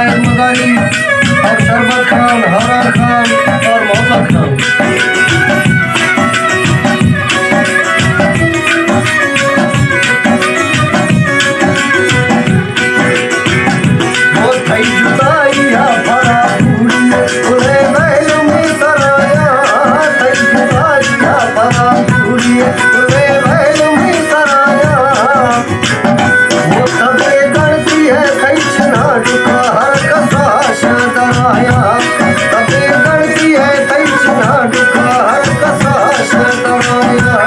जायद मदारी और शरबत खान, हरा खान और मोहब्बत खान। वो थई जुदाई या भरा पूरी उरे महल में सराया, थई जुदाई या भरा पूरी उरे महल में सराया। वो तबे गणती है कैचना डुका हर कसा शदराया, तबे गणती है कैचना डुका हर कसा शदराया।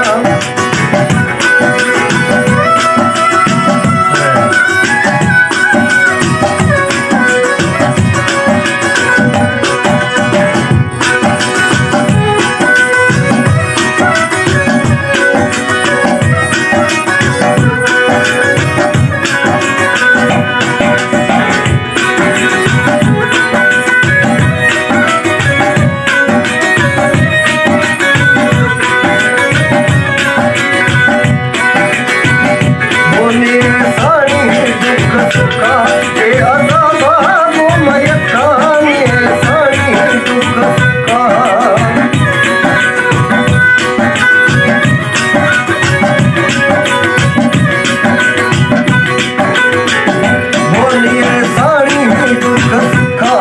बोले सानी दुख सुखा के अजाबा गोमय खानी सानी दुख सुखा। बोलिए सानी दुख सुखा